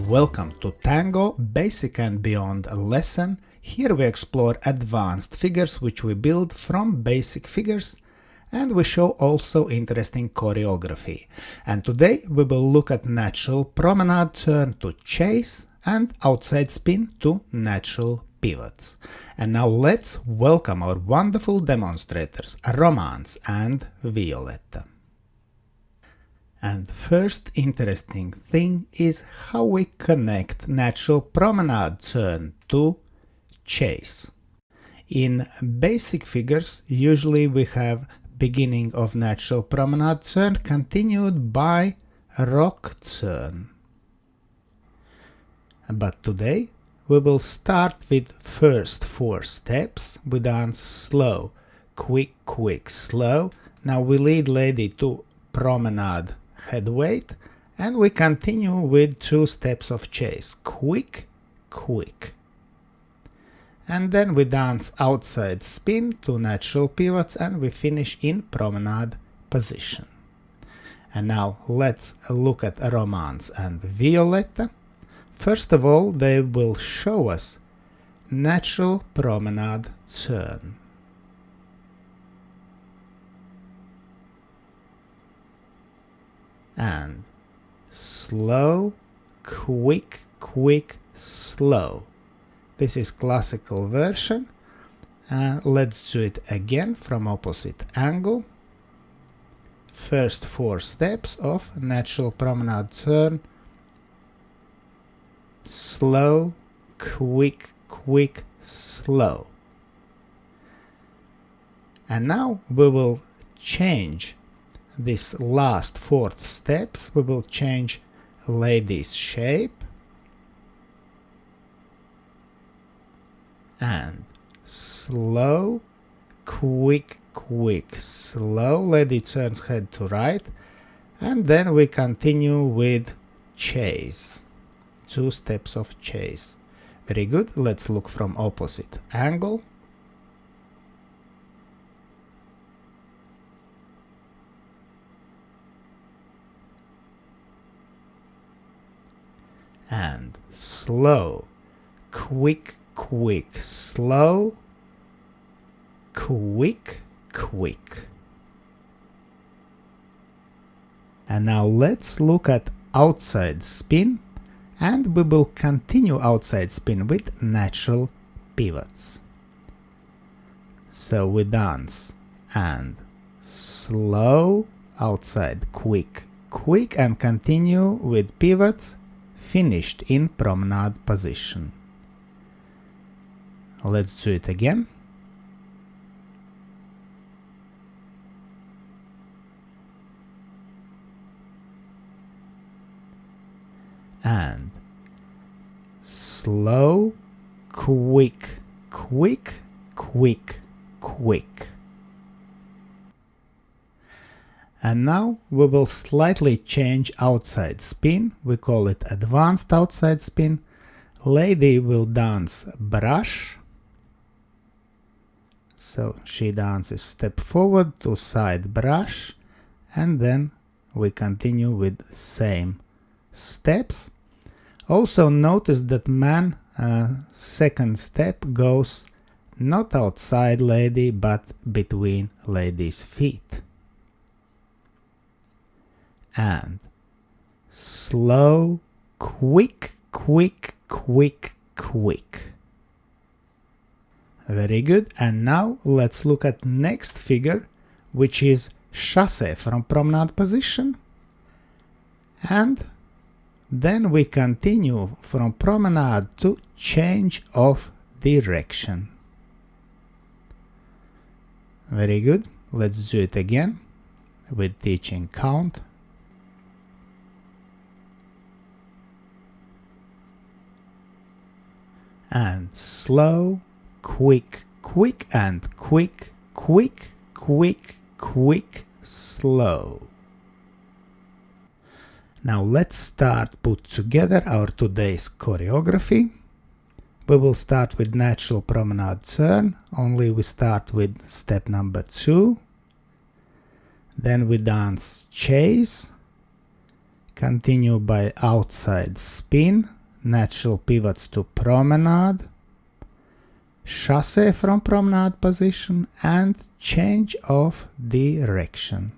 Welcome to Tango Basic and Beyond lesson. Here we explore advanced figures which we build from basic figures, and we show also interesting choreography. And today we will look at natural promenade turn to chasse and outside spin to natural pivots. And now let's welcome our wonderful demonstrators, Romance and Violetta. And first interesting thing is how we connect natural promenade turn to chasse. In basic figures, usually we have beginning of natural promenade turn continued by rock turn. But today we will start with first 4 steps. We dance slow, quick, quick, slow. Now we lead lady to promenade head weight, and we continue with 2 steps of chasse, quick, quick. And then we dance outside spin to natural pivots, and we finish in promenade position. And now let's look at Romance and Violetta. First of all, they will show us natural promenade turn. And slow, quick, quick, slow. This is classical version. Let's do it again from opposite angle. First 4 steps of natural promenade turn. Slow, quick, quick, slow. And now we will change this last 4th steps. We will change lady's shape and slow, quick, quick, slow. Lady turns head to right, and then we continue with chasse. 2 steps of chasse. Very good. Let's look from opposite angle. And slow, quick, quick, slow, quick, quick. And now let's look at outside spin, and we will continue outside spin with natural pivots. So we dance and slow, outside, quick, quick, and continue with pivots, finished in promenade position. Let's do it again. And slow, quick, quick, quick, quick. And now we will slightly change outside spin. We call it advanced outside spin. Lady will dance brush. So she dances step forward to side brush, and then we continue with same steps. Also notice that man second step goes not outside lady but between lady's feet. And slow, quick, quick, quick, quick. Very good. And now let's look at next figure, which is Chasse from promenade position. And then we continue from promenade to change of direction. Very good. Let's do it again with teaching count. And slow, quick, quick and quick, quick, quick, quick, slow. Now let's start put together our today's choreography. We will start with natural promenade turn, only we start with step number 2. Then we dance chasse, continue by outside spin, natural pivots to promenade, chasse from promenade position, and change of direction.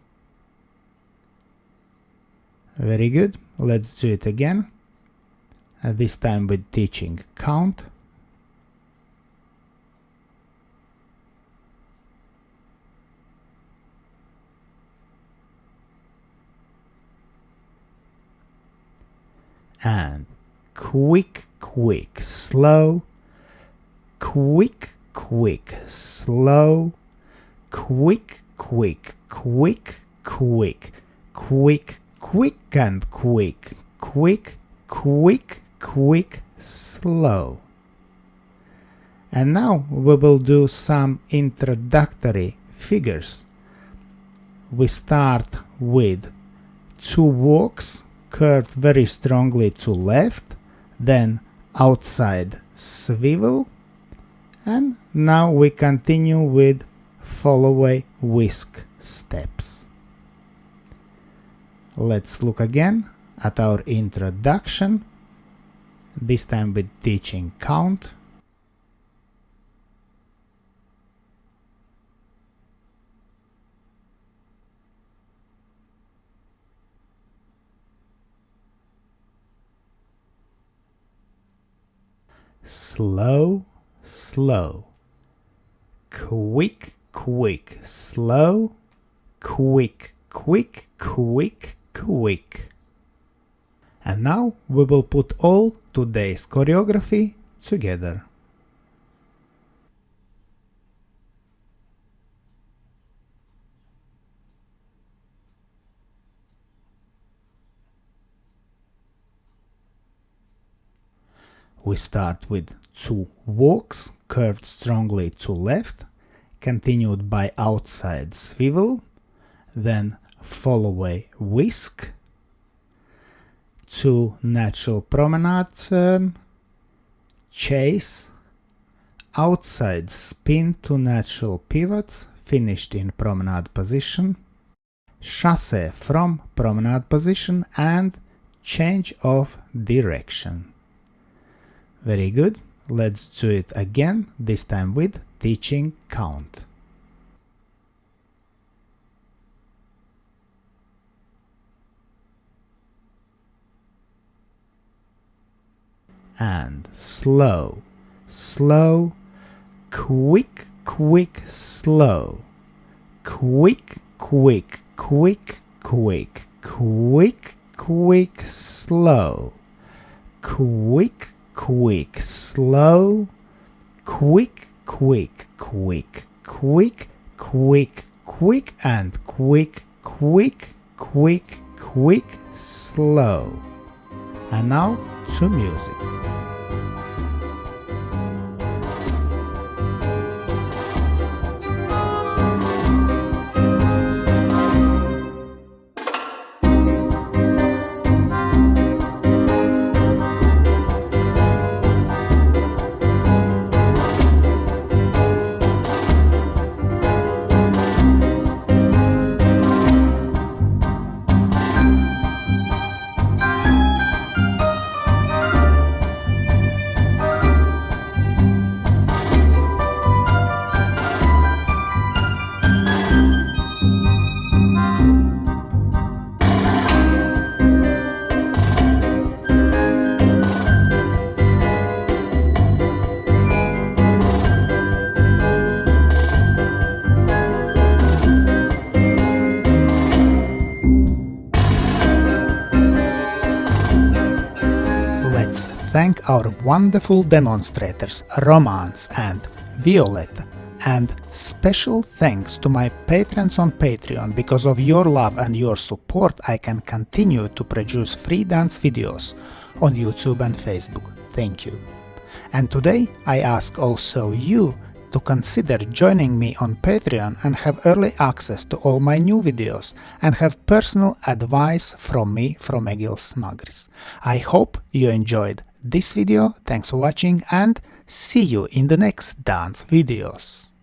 Very good, let's do it again, this time with teaching count. And quick, quick, slow, quick, quick, slow, quick, quick, quick, quick, quick, quick and quick, quick, quick, quick, slow. And now we will do some introductory figures. We start with 2 walks, curved very strongly to left, then outside swivel, and now we continue with follow-away whisk steps. Let's look again at our introduction, this time with teaching count. Slow, slow, quick, quick, slow, quick, quick, quick, quick. And now we will put all today's choreography together. We start with 2 walks, curved strongly to left, continued by outside swivel, then follow-away whisk, 2 natural promenade turn, chasse, outside spin to natural pivots, finished in promenade position, chasse from promenade position, and change of direction. Very good, let's do it again, this time with teaching count. And slow, slow, quick, quick, slow, quick, quick, quick, quick, quick, quick, slow, quick, quick, slow, quick, quick, quick, quick, quick, quick, and quick, quick, quick, quick, slow. And now to music. Thank our wonderful demonstrators Romance and Violetta, and special thanks to my patrons on Patreon. Because of your love and your support I can continue to produce free dance videos on YouTube and Facebook. Thank you. And today I ask also you to consider joining me on Patreon and have early access to all my new videos and have personal advice from me, from Egils Smagris. I hope you enjoyed this video, thanks for watching and see you in the next dance videos.